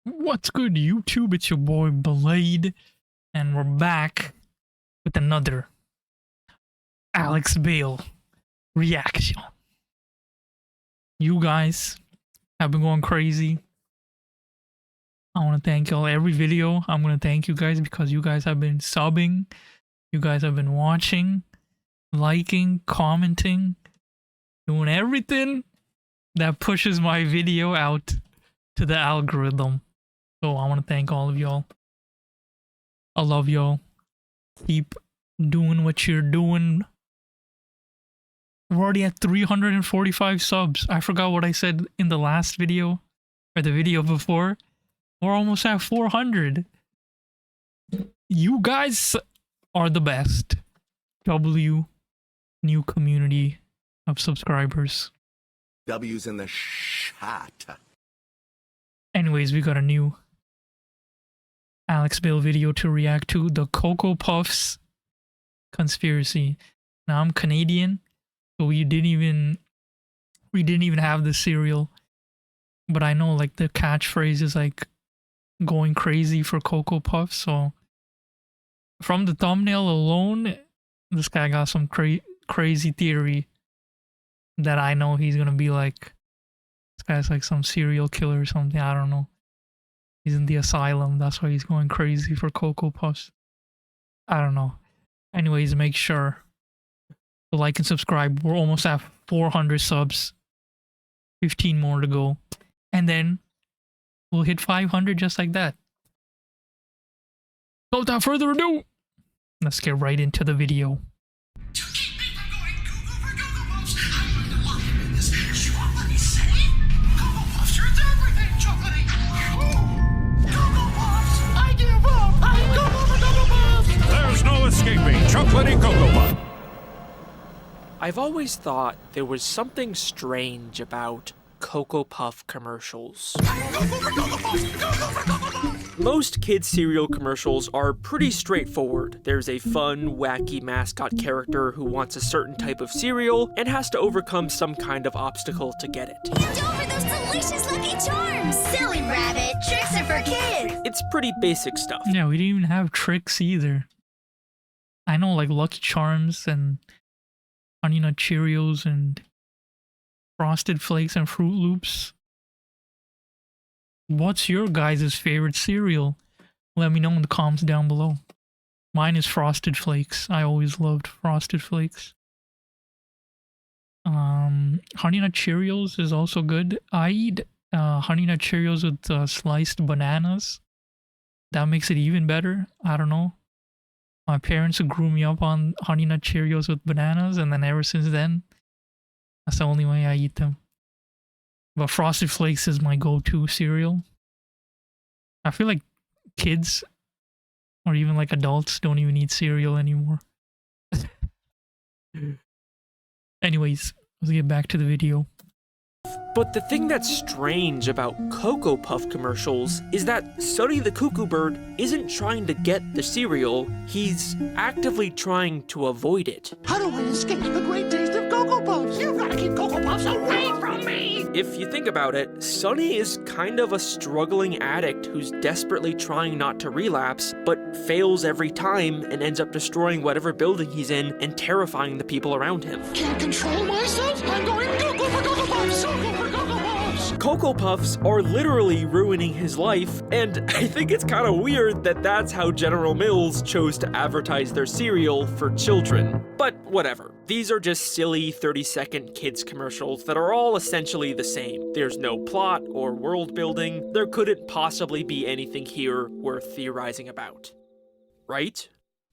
What's good, YouTube? It's your boy Blade, and we're back with another Alex Bale reaction. You guys have been going crazy. I want to thank y'all. Every video, I'm going to thank you guys because you guys have been subbing. You guys have been watching, liking, commenting, doing everything that pushes my video out to the algorithm. So I want to thank all of y'all. I love y'all. Keep doing what you're doing. We're already at 345 subs. I forgot what I said in the last video or the video before. We're almost at 400. You guys are the best. New community of subscribers. W's in the shot. Anyways, we got a new Alex Bale video to react to, the Cocoa Puffs conspiracy. Now I'm Canadian, so we didn't even have the cereal, but I know like the catchphrase is like going crazy for Cocoa Puffs. So from the thumbnail alone, this guy got some crazy theory that I know he's gonna be like, this guy's like some serial killer or something. I don't know. He's in the asylum. That's why he's going crazy for Cocoa Puffs. I don't know. Anyways, make sure to like and subscribe. We're almost at 400 subs. 15 more to go. And then we'll hit 500 just like that. So without further ado, let's get right into the video. Escaping chocolatey Cocoa Puff. I've always thought there was something strange about Cocoa Puff commercials. Most kids' cereal commercials are pretty straightforward. There's a fun, wacky mascot character who wants a certain type of cereal and has to overcome some kind of obstacle to get it. Hand over those delicious Lucky Charms! Silly rabbit, tricks are for kids! It's pretty basic stuff. Yeah, we didn't even have tricks either. I know like Lucky Charms and Honey Nut Cheerios and Frosted Flakes and Fruit Loops. What's your guys' favorite cereal? Let me know in the comments down below. Mine is Frosted Flakes. I always loved Frosted Flakes. Honey Nut Cheerios is also good. I eat Honey Nut Cheerios with sliced bananas. That makes it even better. I don't know. My parents grew me up on Honey Nut Cheerios with bananas, and then ever since then, that's the only way I eat them. But Frosted Flakes is my go-to cereal. I feel like kids, or even like adults, don't even eat cereal anymore. Anyways, let's get back to the video. But the thing that's strange about Cocoa Puff commercials is that Sonny the Cuckoo Bird isn't trying to get the cereal, he's actively trying to avoid it. How do I escape the great taste of Cocoa Puffs? You've got to keep Cocoa Puffs away from me! If you think about it, Sonny is kind of a struggling addict who's desperately trying not to relapse, but fails every time and ends up destroying whatever building he's in and terrifying the people around him. Can't control myself? I'm going Cocoa for Cocoa Puffs! Cocoa for Cocoa Puffs! Cocoa Puffs are literally ruining his life, and I think it's kind of weird that that's how General Mills chose to advertise their cereal for children. But whatever. These are just silly 30-second kids commercials that are all essentially the same. There's no plot or world building. There couldn't possibly be anything here worth theorizing about. Right?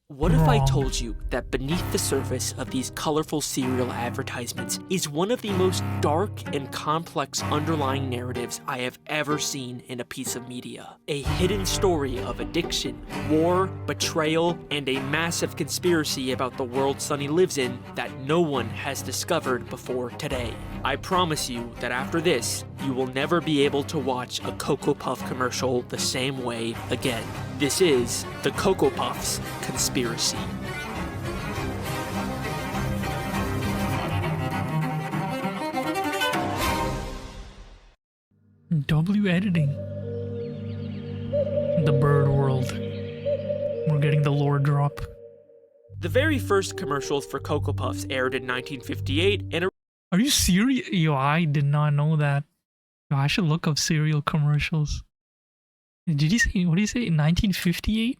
What if I told you that beneath the surface of these colorful cereal advertisements is one of the most dark and complex underlying narratives I have ever seen in a piece of media? A hidden story of addiction, war, betrayal, and a massive conspiracy about the world Sonny lives in that no one has discovered before today. I promise you that after this, you will never be able to watch a Cocoa Puff commercial the same way again. This is the Cocoa Puffs conspiracy. W editing. up. The very first commercials for Cocoa Puffs aired in 1958 and Are you serious? Yo, I did not know that. Yo, I should look up cereal commercials. Did you say, what did you say, 1958?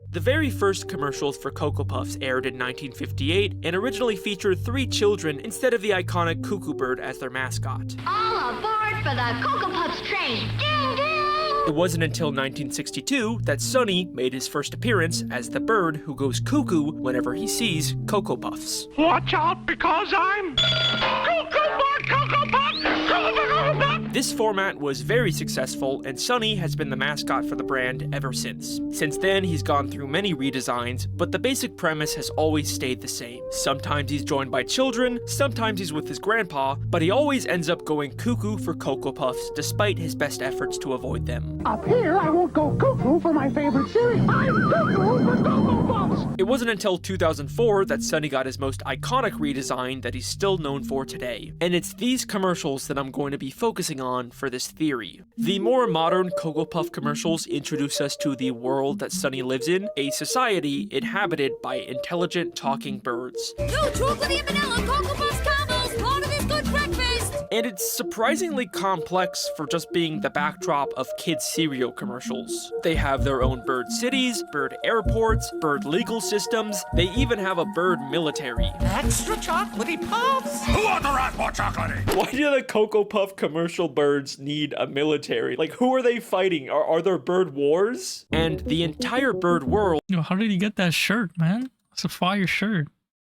The very first commercials for Cocoa Puffs aired in 1958 and originally featured 3 children instead of the iconic cuckoo bird as their mascot. All aboard for the Cocoa Puffs train. Ding, ding! It wasn't until 1962 that Sonny made his first appearance as the bird who goes cuckoo whenever he sees Cocoa Puffs. Watch out, because I'm Cocoa Puff, Cocoa Puff, Cocoa Puff. This format was very successful, and Sonny has been the mascot for the brand ever since. Since then, he's gone through many redesigns, but the basic premise has always stayed the same. Sometimes he's joined by children, sometimes he's with his grandpa, but he always ends up going cuckoo for Cocoa Puffs despite his best efforts to avoid them. Up here, I won't go cuckoo for my favorite cereal. I'm cuckoo for Cocoa Puffs. It wasn't until 2004 that Sonny got his most iconic redesign that he's still known for today. And it's these commercials that I'm going to be focusing on for this theory. The more modern Cocoa Puff commercials introduce us to the world that Sonny lives in, a society inhabited by intelligent talking birds. No chocolatey and vanilla Cocoa Puffs combos, part of this good breakfast. And it's surprisingly complex for just being the backdrop of kids' cereal commercials. They have their own bird cities, bird airports, bird legal systems, they even have a bird military. Extra chocolatey puffs. Who wants to write more chocolatey? Why do the Cocoa Puff commercial birds need a military? Like, who are they fighting? Are there bird wars? And the entire bird world Yo, how did he get that shirt, man? It's a fire shirt.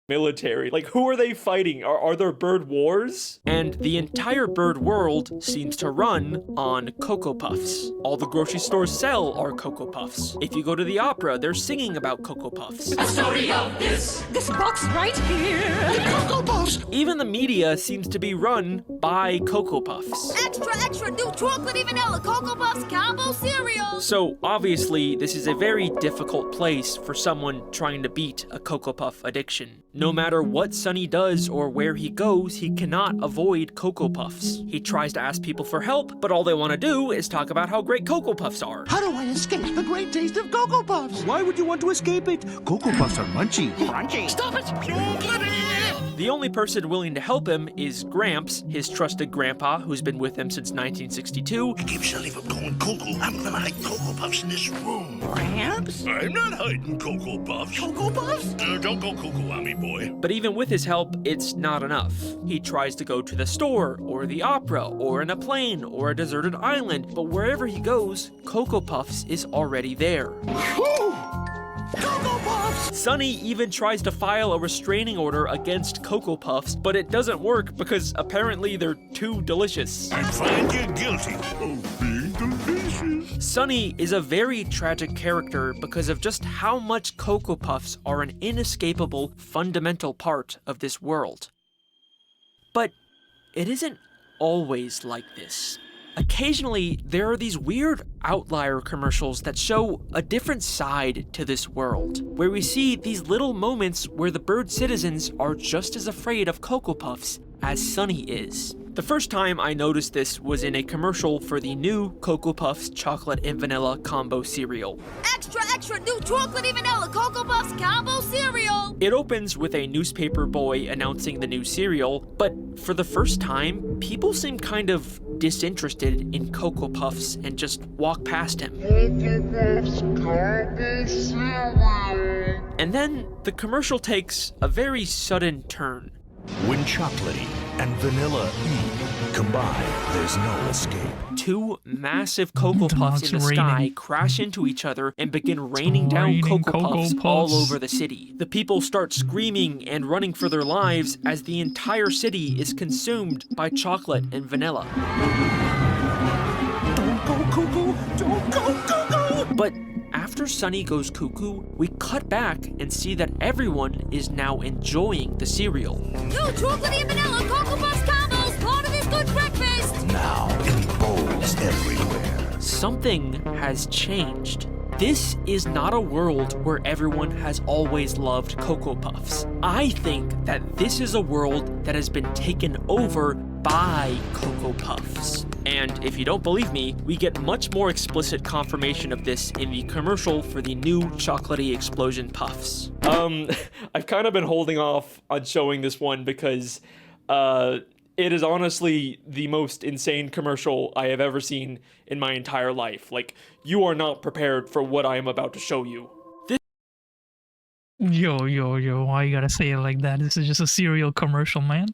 military. Like, who are they fighting? Are there bird wars? And the entire bird world seems to run on Cocoa Puffs. All the grocery stores sell are Cocoa Puffs. If you go to the opera, they're singing about Cocoa Puffs. The story of this box right here. The Cocoa Puffs. Even the media seems to be run by Cocoa Puffs. Extra, extra new chocolatey vanilla Cocoa Puffs combo cereal. So, obviously, this is a very difficult place for someone trying to beat a Cocoa Puff addiction. No matter what Sonny does or where he goes, he cannot avoid Cocoa Puffs. He tries to ask people for help, but all they want to do is talk about how great Cocoa Puffs are. How do I escape the great taste of Cocoa Puffs? Why would you want to escape it? Cocoa Puffs are munchy. Crunchy. Stop it. Chocolatey. The only person willing to help him is Gramps, his trusted grandpa who's been with him since 1962. Keep Shelly from going cuckoo. I'm gonna hide Cocoa Puffs in this room. Gramps? I'm not hiding Cocoa Puffs. Cocoa Puffs? Don't go cuckoo on me, boy. But even with his help, it's not enough. He tries to go to the store, or the opera, or in a plane, or a deserted island, but wherever he goes, Cocoa Puffs is already there. Whew. Cocoa Puffs! Sonny even tries to file a restraining order against Cocoa Puffs, but it doesn't work because apparently they're too delicious. I find you guilty of being delicious. Sonny is a very tragic character because of just how much Cocoa Puffs are an inescapable, fundamental part of this world. But it isn't always like this. Occasionally, there are these weird outlier commercials that show a different side to this world, where we see these little moments where the bird citizens are just as afraid of Cocoa Puffs as Sonny is. The first time I noticed this was in a commercial for the new Cocoa Puffs chocolate and vanilla combo cereal. Extra, extra new chocolatey vanilla Cocoa Puffs combo cereal. It opens with a newspaper boy announcing the new cereal, but for the first time, people seem kind of disinterested in Cocoa Puffs and just walk past him. And then the commercial takes a very sudden turn. When chocolatey and vanilla combine, there's no escape. Two massive Cocoa Puffs in the It's sky raining. crash into each other and begin raining down raining Cocoa Cocoa Puffs all Puffs. over the city. The people start screaming and running for their lives as the entire city is consumed by chocolate and vanilla. Don't go cuckoo! Don't go cuckoo! But after Sonny goes cuckoo, we cut back and see that everyone is now enjoying the cereal. New chocolatey and vanilla Cocoa Puffs combos, part of this good breakfast. Now, in bowls everywhere. Something has changed. This is not a world where everyone has always loved Cocoa Puffs. I think that this is a world that has been taken over buy Cocoa Puffs. And if you don't believe me, we get much more explicit confirmation of this in the commercial for the new chocolatey explosion puffs. I've kind of been holding off on showing this one because it is honestly the most insane commercial I have ever seen in my entire life. Like, you are not prepared for what I am about to show you. Yo, why you gotta say it like that? This is just a cereal commercial, man.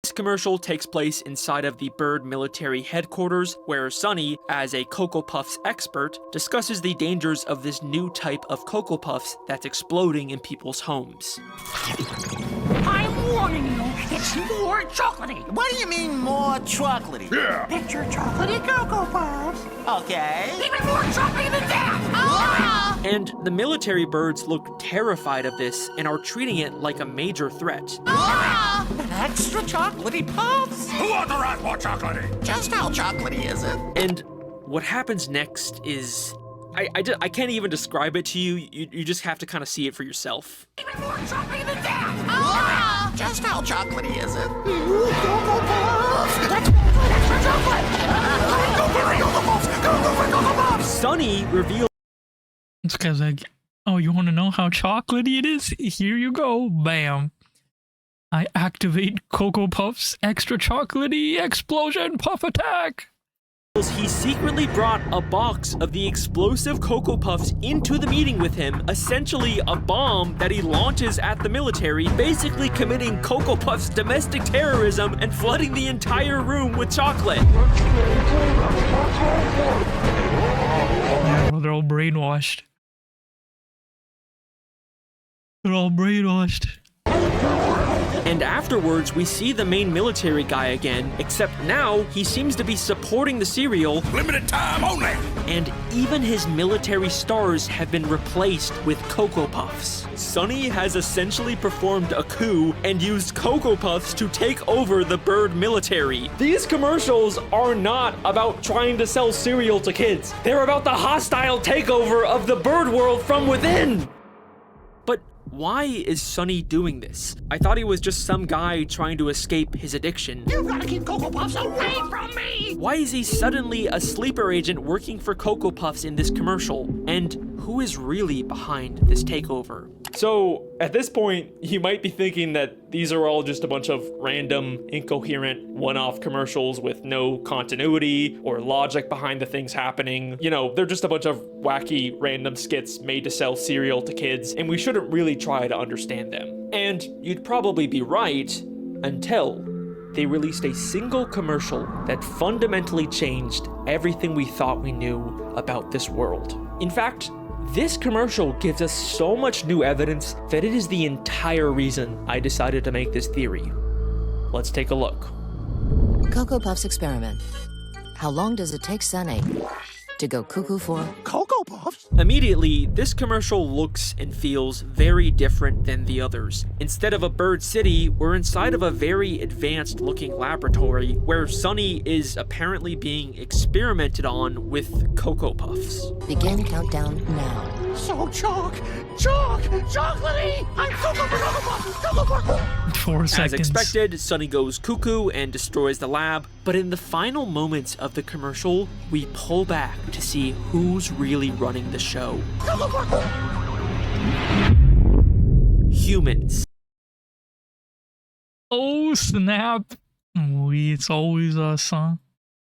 This commercial takes place inside of the Bird military headquarters, where Sunny, as a Cocoa Puffs expert, discusses the dangers of this new type of Cocoa Puffs that's exploding in people's homes. I'm warning you, it's more chocolatey. What do you mean more chocolatey? Picture chocolatey Cocoa Puffs. Okay. Even more chocolatey than that. And the military birds look terrified of this and are treating it like a major threat. An extra chocolatey puffs? Who authorized more chocolatey? Just how chocolatey is it? And what happens next is... I can't even describe it to you. You just have to kind of see it for yourself. Even more chocolatey than that. Just how chocolatey is it? Cocoa Puffs. That's extra chocolate. Go for it, Cocoa Puffs. Go for Cocoa Puffs. Sunny reveals This guy's like, oh, you want to know how chocolatey it is? Here you go. Bam. I activate Cocoa Puffs extra chocolatey explosion puff attack. he secretly brought a box of the explosive Cocoa Puffs into the meeting with him, essentially a bomb that he launches at the military, basically committing Cocoa Puffs domestic terrorism and flooding the entire room with chocolate. Yeah, they're all brainwashed. They're all brainwashed. And afterwards, we see the main military guy again, except now he seems to be supporting the cereal. Limited time only. And even his military stars have been replaced with Cocoa Puffs. Sunny has essentially performed a coup and used Cocoa Puffs to take over the Bird military. These commercials are not about trying to sell cereal to kids. They're about the hostile takeover of the bird world from within. But why is Sunny doing this? I thought he was just some guy trying to escape his addiction. You gotta keep Cocoa Puffs away from me. Why is he suddenly a sleeper agent working for Cocoa Puffs in this commercial? And who is really behind this takeover? So, at this point, you might be thinking that these are all just a bunch of random, incoherent, one-off commercials with no continuity or logic behind the things happening. You know, they're just a bunch of wacky, random skits made to sell cereal to kids, and we shouldn't really try to understand them. And you'd probably be right until they released a single commercial that fundamentally changed everything we thought we knew about this world. In fact, this commercial gives us so much new evidence that it is the entire reason I decided to make this theory. Let's take a look. Cocoa Puffs experiment. How long does it take Sunny to go cuckoo for? Cocoa Puffs? Immediately, this commercial looks and feels very different than the others. Instead of a bird city, we're inside of a very advanced looking laboratory where Sunny is apparently being experimented on with Cocoa Puffs. Begin countdown now. So chocolatey. I'm Cocoa Puffs. Cocoa Puffs. 4 As seconds. expected, Sunny goes cuckoo and destroys the lab, but in the final moments of the commercial, we pull back to see who's really running the show. Humans. Oh, snap. It's always us, huh?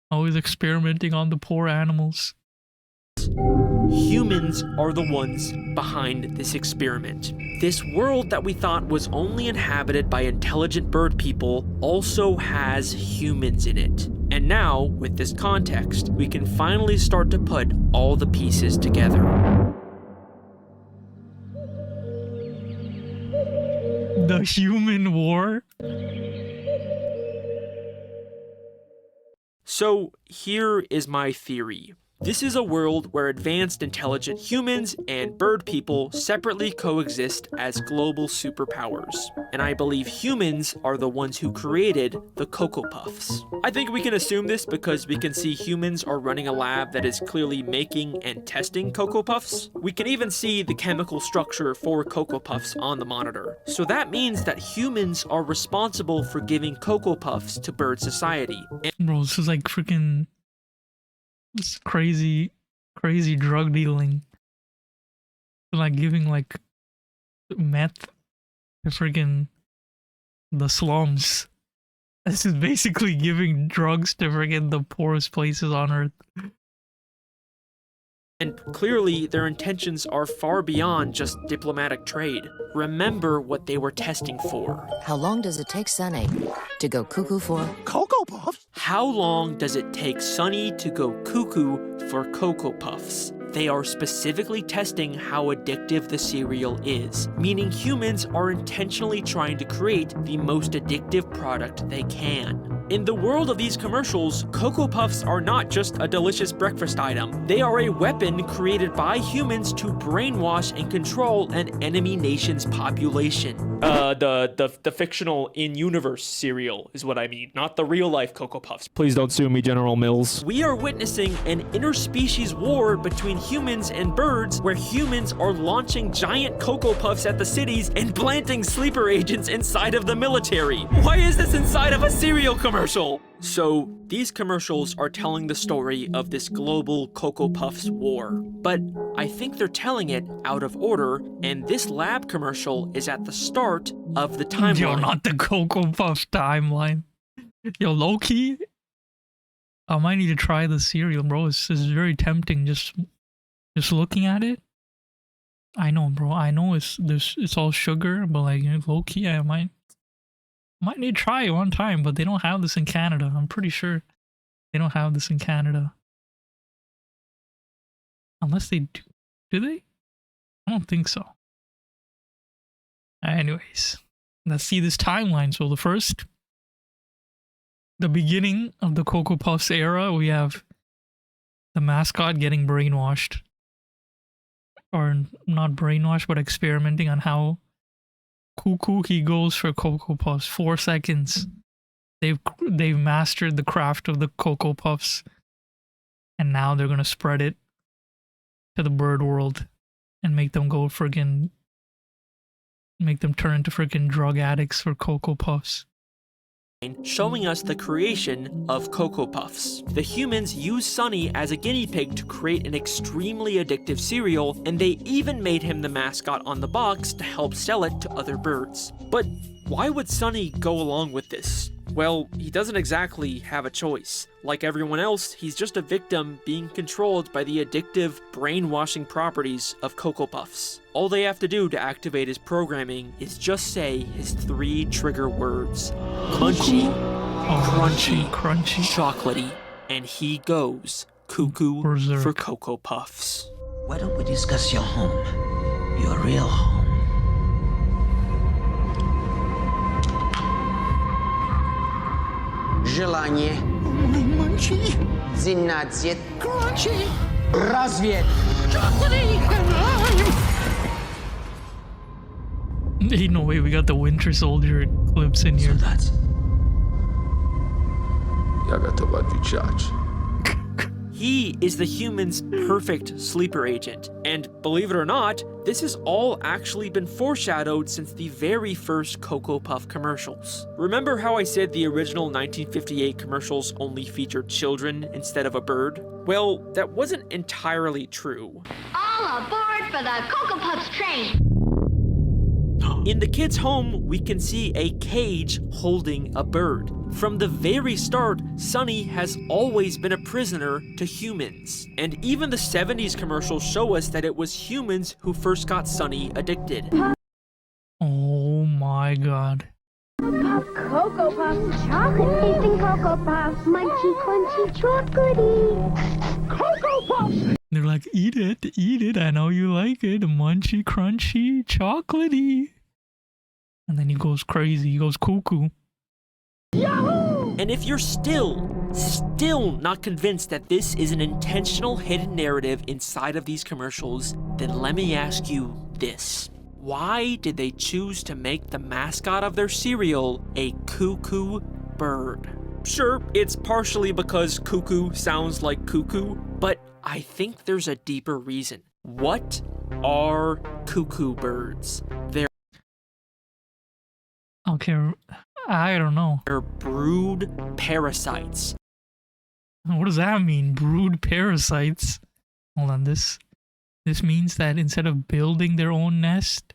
Always experimenting on the poor animals. Humans are the ones behind this experiment. This world that we thought was only inhabited by intelligent bird people also has humans in it. And now, with this context, we can finally start to put all the pieces together. The human war? So, here is my theory. This is a world where advanced intelligent humans and bird people separately coexist as global superpowers. And I believe humans are the ones who created the Cocoa Puffs. I think we can assume this because we can see humans are running a lab that is clearly making and testing Cocoa Puffs. We can even see the chemical structure for Cocoa Puffs on the monitor. So that means that humans are responsible for giving Cocoa Puffs to bird society. Bro, this is like freaking this crazy drug dealing. Like giving like meth to freaking the slums. This is basically giving drugs to freaking the poorest places on earth. And clearly, their intentions are far beyond just diplomatic trade. Remember what they were testing for. How long does it take Sunny to go cuckoo for? Cocoa Puffs? How long does it take Sunny to go cuckoo for Cocoa Puffs? They are specifically testing how addictive the cereal is, meaning humans are intentionally trying to create the most addictive product they can. In the world of these commercials, Cocoa Puffs are not just a delicious breakfast item. They are a weapon created by humans to brainwash and control an enemy nation's population. The fictional in-universe cereal is what I mean, not the real-life Cocoa Puffs. Please don't sue me, General Mills. We are witnessing an interspecies war between humans and birds, where humans are launching giant Cocoa Puffs at the cities and planting sleeper agents inside of the military. Why is this inside of a cereal commercial? So, these commercials are telling the story of this global Cocoa Puffs war. But I think they're telling it out of order, and this lab commercial is at the start of the timeline. Yo, not the Cocoa Puffs timeline. Yo, low-key, I might need to try the cereal, bro. It's very tempting just looking at it. I know, bro. I know it's all sugar, but like low-key, I might need to try it one time, but they don't have this in Canada. I'm pretty sure they don't have this in Canada. Unless they do. Do they? I don't think so. Anyways, let's see this timeline. So the beginning of the Cocoa Puffs era, we have the mascot getting brainwashed. Or not brainwashed, but experimenting on how cuckoo he goes for Cocoa Puffs. 4 seconds. They've mastered the craft of the Cocoa Puffs, and now they're gonna spread it to the bird world and make them turn into freaking drug addicts for Cocoa Puffs. Showing us the creation of Cocoa Puffs. The humans use Sunny as a guinea pig to create an extremely addictive cereal, and they even made him the mascot on the box to help sell it to other birds. But why would Sunny go along with this? Well, he doesn't exactly have a choice. Like everyone else, he's just a victim being controlled by the addictive, brainwashing properties of Cocoa Puffs. All they have to do to activate his programming is just say his 3 trigger words. Munchy, crunchy, chocolatey, and he goes cuckoo Berserk. for Cocoa Puffs. Why don't we discuss your home? Your real home. Желание. Munchie. Зинадзет. Crunchy. Развед. Ain't no way we got the Winter Soldier clips in here. Солдат. Я готов отвечать. He is the human's perfect sleeper agent. And believe it or not, this has all actually been foreshadowed since the very first Cocoa Puff commercials. Remember how I said the original 1958 commercials only featured children instead of a bird? Well, that wasn't entirely true. All aboard for the Cocoa Puffs train. In the kid's home, we can see a cage holding a bird. From the very start, Sunny has always been a prisoner to humans. And even the 70s commercials show us that it was humans who first got Sunny addicted. Oh my god. Cocoa Puffs, chocolate tasting Cocoa Puffs, munchy, crunchy, chocolatey. Cocoa Puffs! They're like, eat it, I know you like it. Munchy, crunchy, chocolatey. And then he goes crazy, he goes cuckoo. And if you're still still not convinced that this is an intentional hidden narrative inside of these commercials, then let me ask you this. Why did they choose to make the mascot of their cereal a cuckoo bird? Sure, it's partially because cuckoo sounds like cuckoo, but I think there's a deeper reason. What are cuckoo birds? Okay, I don't know. They're brood parasites. What does that mean? Brood parasites? Hold on, this means that instead of building their own nest,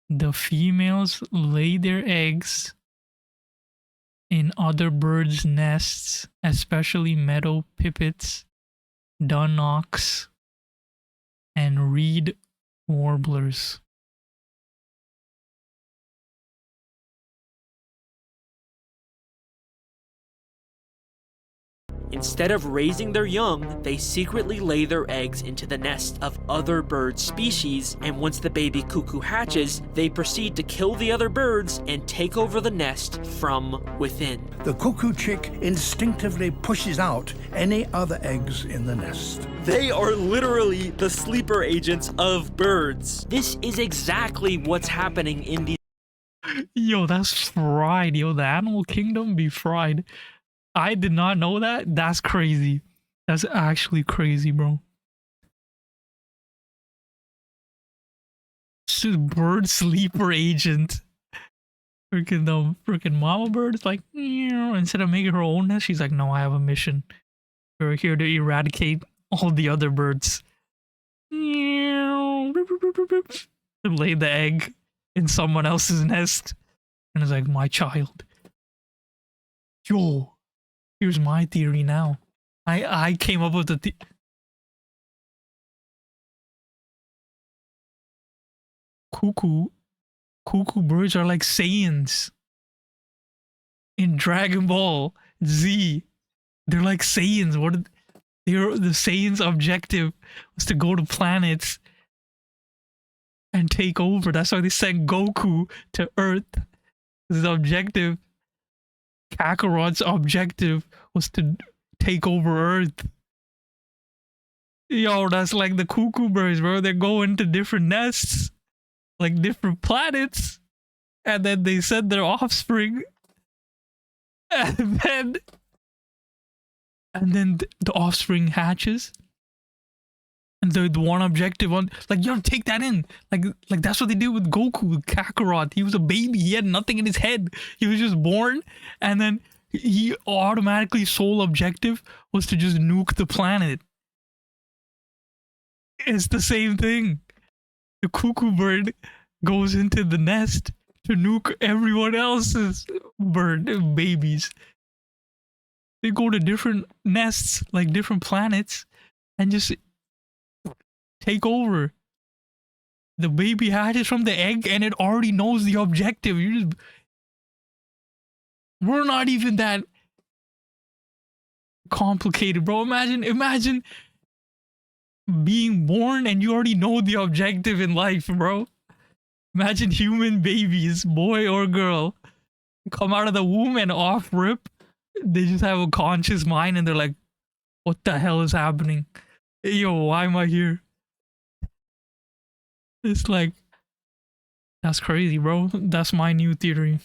the females lay their eggs in other birds' nests, especially meadow pipits, dunnocks, and reed warblers. Instead of raising their young, they secretly lay their eggs into the nest of other bird species, and once the baby cuckoo hatches, they proceed to kill the other birds and take over the nest from within. The cuckoo chick instinctively pushes out any other eggs in the nest. They are literally the sleeper agents of birds. This is exactly what's happening in these. Yo, that's fried. Yo, the animal kingdom be fried. I did not know that. That's crazy. That's actually crazy, bro. It's just bird sleeper agent. Freaking mama bird's like, instead of making her own nest, she's like, no, I have a mission. We're here to eradicate all the other birds. Lay the egg in someone else's nest. And it's like, my child. Yo. Here's my theory now. I came up with the cuckoo birds are like Saiyans in Dragon Ball Z. They're like Saiyans. The Saiyans' objective was to go to planets and take over. That's why they sent Goku to Earth. His objective. Kakarot's objective was to take over Earth. Yo, that's like the cuckoo birds, bro. They go into different nests, like different planets, and then they send their offspring, and then the offspring hatches. And the one objective on, like, you don't take that in. Like that's what they did with Goku, with Kakarot. He was a baby. He had nothing in his head. He was just born. And then he automatically, sole objective was to just nuke the planet. It's the same thing. The cuckoo bird goes into the nest to nuke everyone else's bird babies. They go to different nests, like different planets, and just take over. The baby hatches from the egg and it already knows the objective. We're not even that complicated, bro. Imagine being born and you already know the objective in life, bro. Imagine human babies, boy or girl, come out of the womb and off rip. They just have a conscious mind and they're like, what the hell is happening? Yo, why am I here? It's like, that's crazy, bro. That's my new theory.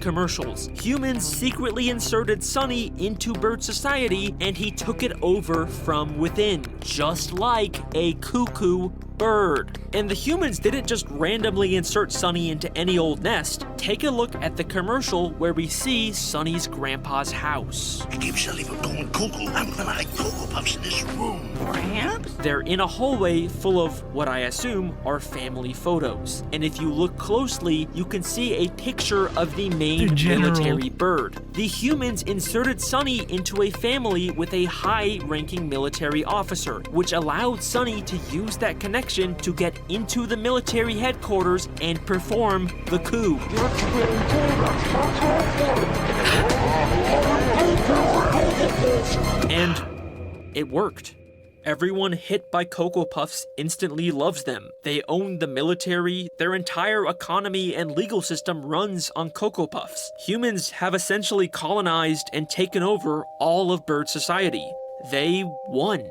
Commercials. Humans secretly inserted Sunny into bird society and he took it over from within, just like a cuckoo bird. And the humans didn't just randomly insert Sunny into any old nest. Take a look at the commercial where we see Sunny's grandpa's house. He keeps Shelly from going cuckoo. I'm gonna hide Cocoa Puffs in this room. Perhaps? They're in a hallway full of what I assume are family photos. And if you look closely, you can see a picture of the main military bird. The humans inserted Sunny into a family with a high-ranking military officer, which allowed Sunny to use that connection to get into the military headquarters and perform the coup. And it worked. Everyone hit by Cocoa Puffs instantly loves them. They own the military, their entire economy and legal system runs on Cocoa Puffs. Humans have essentially colonized and taken over all of bird society. They won.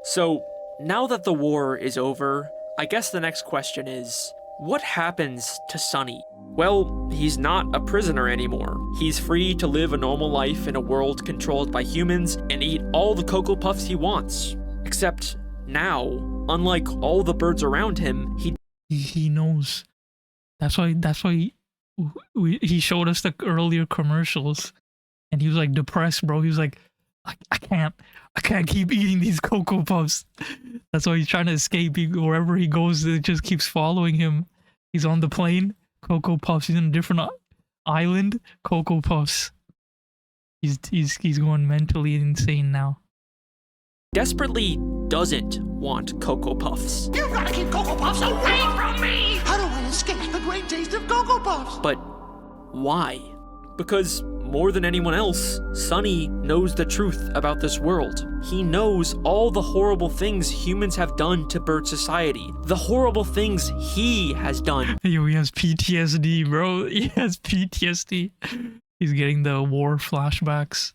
So, now that the war is over, I guess the next question is, what happens to Sunny? Well, he's not a prisoner anymore. He's free to live a normal life in a world controlled by humans and eat all the Cocoa Puffs he wants. Except now, unlike all the birds around him, he knows. That's why he showed us the earlier commercials, and he was like depressed, bro. He was like, I can't keep eating these Cocoa Puffs. That's why he's trying to escape. Wherever he goes, it just keeps following him. He's on the plane, Cocoa Puffs. He's in a different island, Cocoa Puffs. He's going mentally insane now. desperately doesn't want Cocoa Puffs. You've got to keep Cocoa Puffs away from me! How do I escape the great taste of Cocoa Puffs? But why? Because more than anyone else, Sunny knows the truth about this world. He knows all the horrible things humans have done to bird society. The horrible things he has done. Yo, he has PTSD, bro. He has PTSD. He's getting the war flashbacks.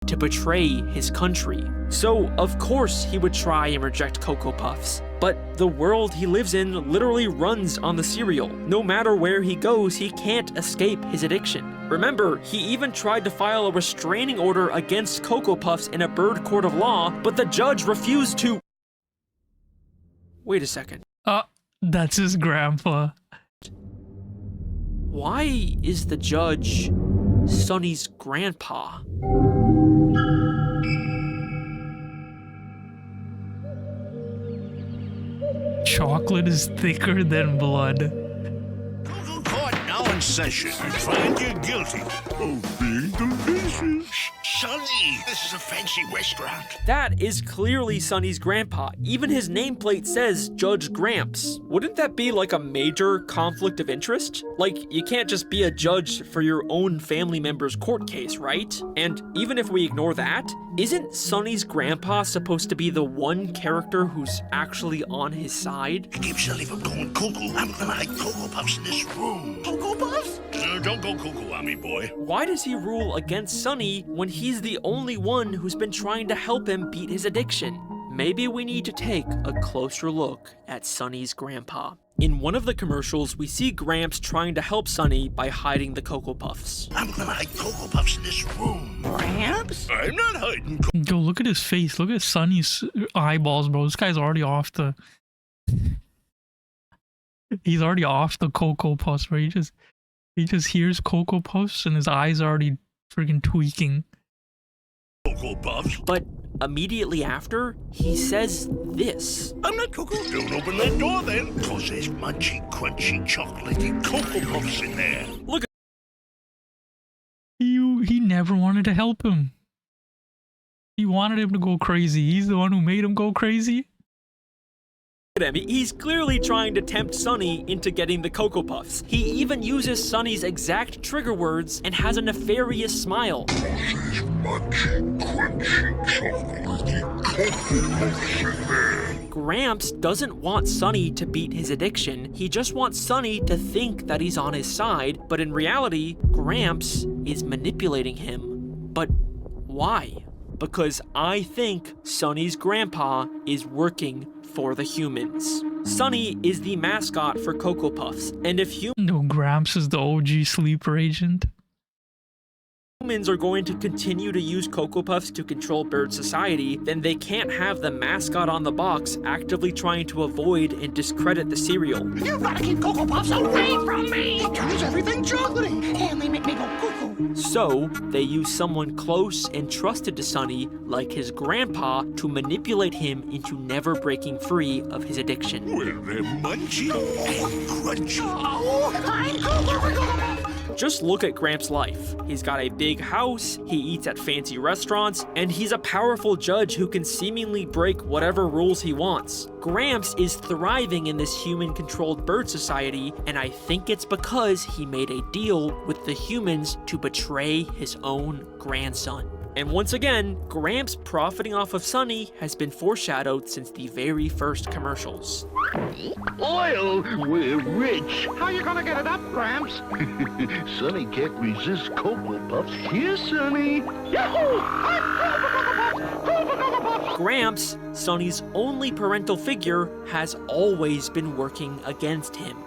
To betray his country. So, of course, he would try and reject Cocoa Puffs. But the world he lives in literally runs on the cereal. No matter where he goes, he can't escape his addiction. Remember, he even tried to file a restraining order against Cocoa Puffs in a bird court of law, but the judge refused to... Wait a second. That's his grandpa. Why is the judge Sunny's grandpa? Chocolate is thicker than blood. Court now in session. I find you guilty of being delicious. Sonny, this is a fancy restaurant. That is clearly Sunny's grandpa. Even his nameplate says Judge Gramps. Wouldn't that be like a major conflict of interest? Like, you can't just be a judge for your own family member's court case, right? And even if we ignore that, isn't Sunny's grandpa supposed to be the one character who's actually on his side? To keep Sully from going cuckoo, I'm gonna hide Cocoa Puffs in this room. Cocoa Puffs? Don't go cuckoo on me, boy. Why does he rule against Sunny when he's the only one who's been trying to help him beat his addiction? Maybe we need to take a closer look at Sunny's grandpa. In one of the commercials, we see Gramps trying to help Sunny by hiding the Cocoa Puffs. I'm gonna hide Cocoa Puffs in this room. Gramps? I'm not hiding. Yo, look at his face. Look at Sunny's eyeballs, bro. This guy's already off the... He's already off the Cocoa Puffs, bro. He just hears Cocoa Puffs and his eyes are already freaking tweaking. Cocoa Puffs? But immediately after, he says this. I'm not Cocoa. Don't open that door then, because there's munchy, crunchy, chocolatey Cocoa Puffs in there. Look at He never wanted to help him. He wanted him to go crazy. He's the one who made him go crazy. him. He's clearly trying to tempt Sunny into getting the Cocoa Puffs. He even uses Sunny's exact trigger words and has a nefarious smile. There's munchy, crunchy, chocolatey Cocoa Puffs in there. Gramps doesn't want Sunny to beat his addiction. He just wants Sunny to think that he's on his side, but in reality, Gramps is manipulating him. But why? Because I think Sunny's grandpa is working for the humans. Sunny is the mascot for Cocoa Puffs, and if No, Gramps is the OG sleeper agent. humans are going to continue to use Cocoa Puffs to control bird society, then they can't have the mascot on the box actively trying to avoid and discredit the cereal. You've got to keep Cocoa Puffs away from me! It turns everything chocolatey, and they make me go cuckoo. So, they use someone close and trusted to Sunny, like his grandpa, to manipulate him into never breaking free of his addiction. Well, they're munchy and crunchy. Oh, I'm Cocoa. Just look at Gramps' life. He's got a big house, he eats at fancy restaurants, and he's a powerful judge who can seemingly break whatever rules he wants. Gramps is thriving in this human-controlled bird society, and I think it's because he made a deal with the humans to betray his own grandson. And once again, Gramps profiting off of Sunny has been foreshadowed since the very first commercials. Oil, we're rich. How you gonna get it up, Gramps? Sonny can't resist Cocoa Puffs. Here, Sonny. Yahoo! Cocoa Puffs! Gramps, Sunny's only parental figure, has always been working against him.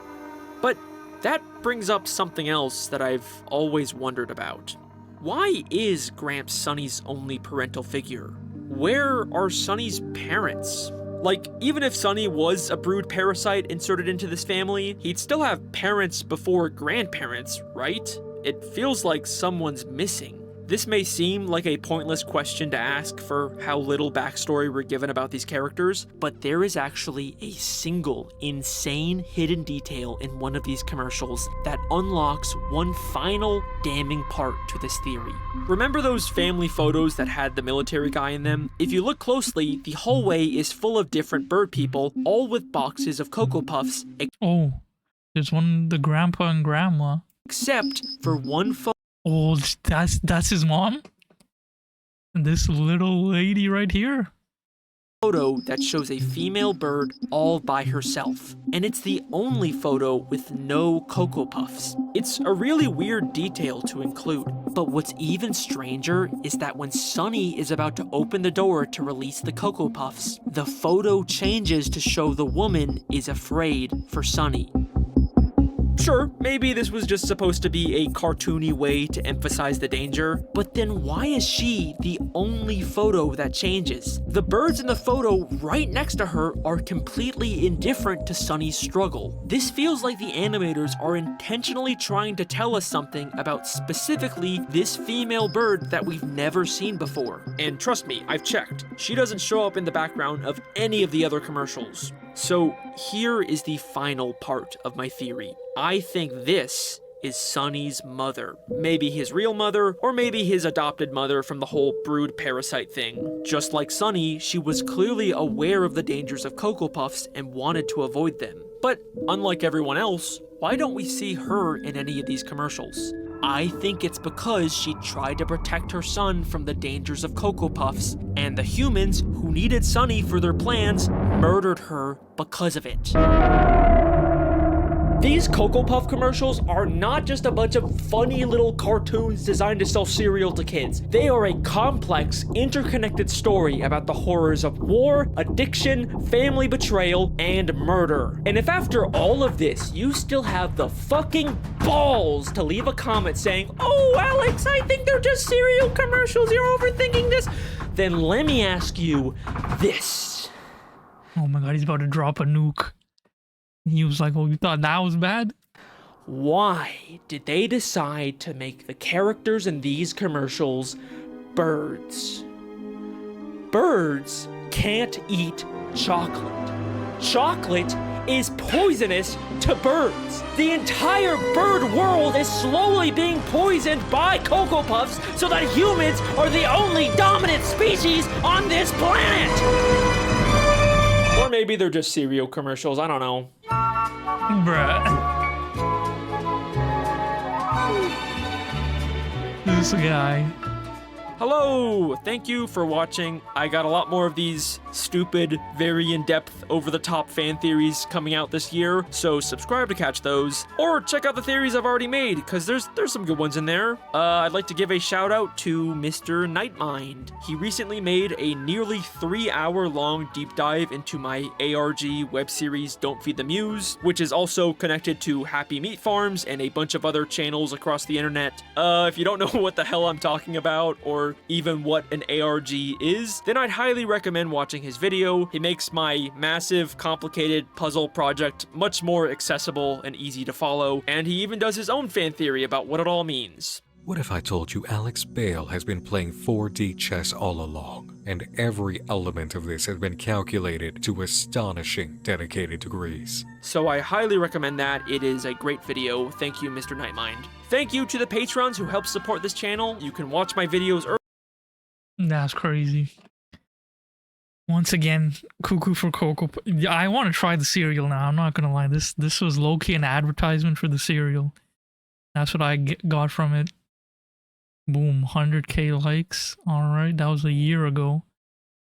But that brings up something else that I've always wondered about. Why is Gramps Sunny's only parental figure? Where are Sunny's parents? Like, even if Sunny was a brood parasite inserted into this family, he'd still have parents before grandparents, right? It feels like someone's missing. This may seem like a pointless question to ask for how little backstory we're given about these characters, but there is actually a single insane hidden detail in one of these commercials that unlocks one final damning part to this theory. Remember those family photos that had the military guy in them? If you look closely, the hallway is full of different bird people, all with boxes of Cocoa Puffs. Oh, there's one, the grandpa and grandma. Except for one photo. Oh, that's his mom? And this little lady right here? Photo that shows a female bird all by herself, and it's the only photo with no Cocoa Puffs. It's a really weird detail to include, but what's even stranger is that when Sunny is about to open the door to release the Cocoa Puffs, the photo changes to show the woman is afraid for Sunny. Sure, maybe this was just supposed to be a cartoony way to emphasize the danger, but then why is she the only photo that changes? The birds in the photo right next to her are completely indifferent to Sunny's struggle. This feels like the animators are intentionally trying to tell us something about specifically this female bird that we've never seen before. And trust me, I've checked. She doesn't show up in the background of any of the other commercials. So here is the final part of my theory. I think this is Sunny's mother. Maybe his real mother, or maybe his adopted mother from the whole brood parasite thing. Just like Sunny, she was clearly aware of the dangers of Cocoa Puffs and wanted to avoid them. But unlike everyone else, why don't we see her in any of these commercials? I think it's because she tried to protect her son from the dangers of Cocoa Puffs, and the humans who needed Sunny for their plans murdered her because of it. These Cocoa Puff commercials are not just a bunch of funny little cartoons designed to sell cereal to kids. They are a complex, interconnected story about the horrors of war, addiction, family betrayal, and murder. And if after all of this, you still have the fucking balls to leave a comment saying, "Oh, Alex, I think they're just cereal commercials, you're overthinking this," then let me ask you this. Oh my god, he's about to drop a nuke. He was like, oh, you thought that was bad? Why did they decide to make the characters in these commercials birds? Birds can't eat chocolate. Chocolate is poisonous to birds. The entire bird world is slowly being poisoned by Cocoa Puffs so that humans are the only dominant species on this planet. Or maybe they're just cereal commercials, I don't know. Bruh. This guy. Hello! Thank you for watching. I got a lot more of these stupid, very in-depth, over-the-top fan theories coming out this year, so subscribe to catch those. Or check out the theories I've already made, because there's some good ones in there. I'd like to give a shout out to Mr. Nightmind. He recently made a nearly 3-hour-long deep dive into my ARG web series Don't Feed the Muse, which is also connected to Happy Meat Farms and a bunch of other channels across the internet. If you don't know what the hell I'm talking about, or even what an ARG is, then I'd highly recommend watching his video. He makes my massive, complicated puzzle project much more accessible and easy to follow, and he even does his own fan theory about what it all means. What if I told you Alex Bale has been playing 4D chess all along, and every element of this has been calculated to astonishing dedicated degrees? So I highly recommend that. It is a great video. Thank you, Mr. Nightmind. Thank you to the patrons who help support this channel. You can watch my videos early. That's crazy. Once again, cuckoo for Cocoa. I want to try the cereal now. I'm not gonna lie. This was low-key an advertisement for the cereal. That's what I got from it. Boom, 100k likes. Alright, that was a year ago.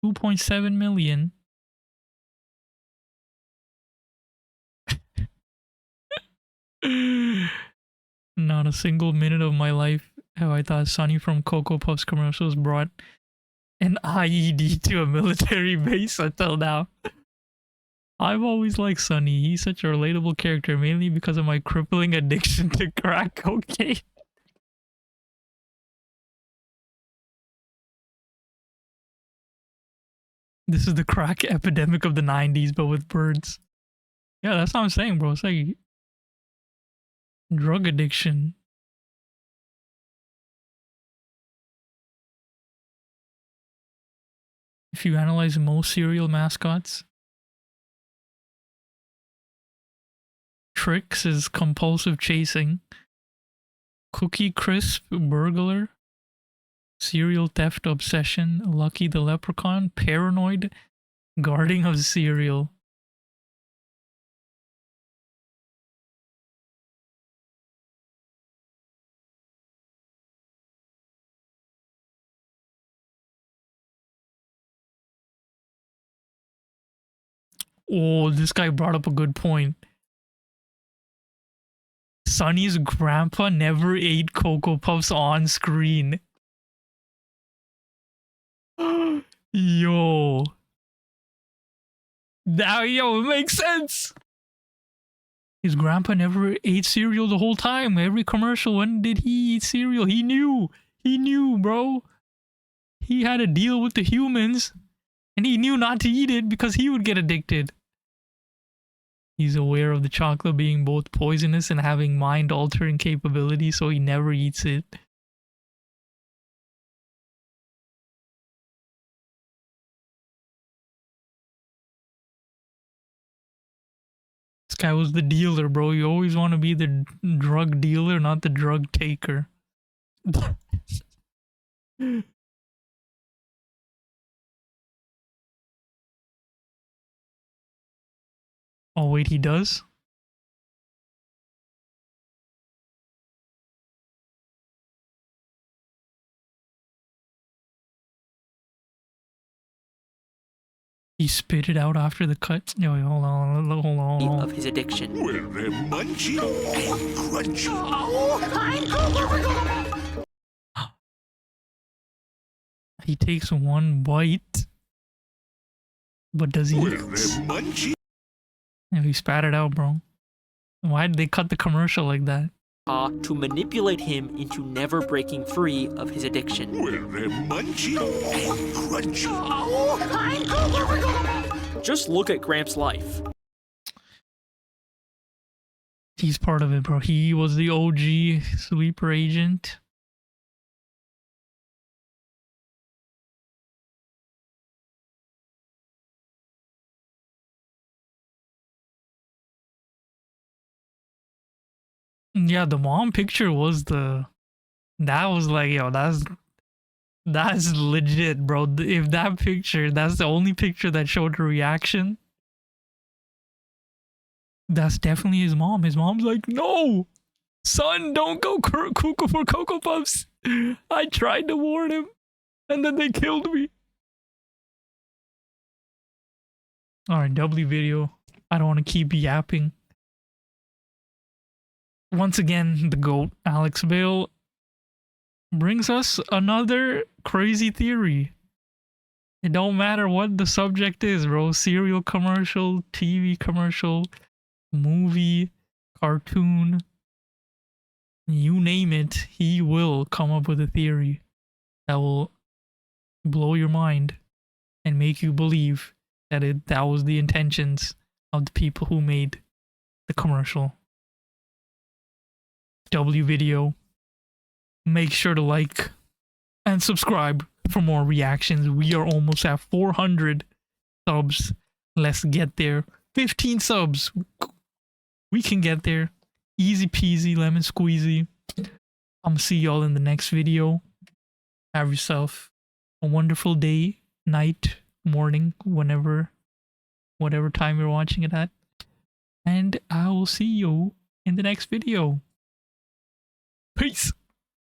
2.7 million. Not a single minute of my life have I thought Sonny from Cocoa Puffs commercials brought an IED to a military base until now. I've always liked Sonny. He's such a relatable character, mainly because of my crippling addiction to crack cocaine. This is the crack epidemic of the 90s, but with birds. Yeah, that's what I'm saying, bro. It's like drug addiction. If you analyze most cereal mascots, Trix is compulsive chasing, Cookie Crisp burglar, cereal theft obsession, Lucky the leprechaun paranoid, guarding of cereal. Oh, this guy brought up a good point. Sonny's grandpa never ate Cocoa Puffs on screen. Yo. Now, yo, it makes sense. His grandpa never ate cereal the whole time. Every commercial, when did he eat cereal? He knew. He knew, bro. He had to deal with the humans. And he knew not to eat it because he would get addicted. He's aware of the chocolate being both poisonous and having mind-altering capabilities, so he never eats it. This guy was the dealer, bro. You always want to be the drug dealer, not the drug taker. Oh, wait, he does? He spit it out after the cut. Yo, hold on. Of his addiction. Well, they're munchy and crunchy. He takes one bite. But does he? Well, they're munchy. Yeah, he spat it out, bro. Why did they cut the commercial like that? To manipulate him into never breaking free of his addiction. Well, they're munchy and crunchy. Just look at Gramps' life. He's part of it, bro. He was the OG sleeper agent. Yeah, the mom picture was the... That was like, yo, that's legit, bro. If that picture, that's the only picture that showed her reaction, that's definitely his mom. His mom's like, no! Son, don't go cuckoo for Cocoa Puffs! I tried to warn him, and then they killed me. Alright, W video. I don't want to keep yapping. Once again, the GOAT, Alex Bale, brings us another crazy theory. It don't matter what the subject is, bro. Cereal commercial, TV commercial, movie, cartoon, you name it, he will come up with a theory that will blow your mind and make you believe that that was the intentions of the people who made the commercial. W video. Make sure to like and subscribe for more reactions. We are almost at 400 subs. Let's get there. 15 subs. We can get there. Easy peasy, lemon squeezy. I'm gonna see y'all in the next video. Have yourself a wonderful day, night, morning, whatever time you're watching it at. And I will see you in the next video. Peace.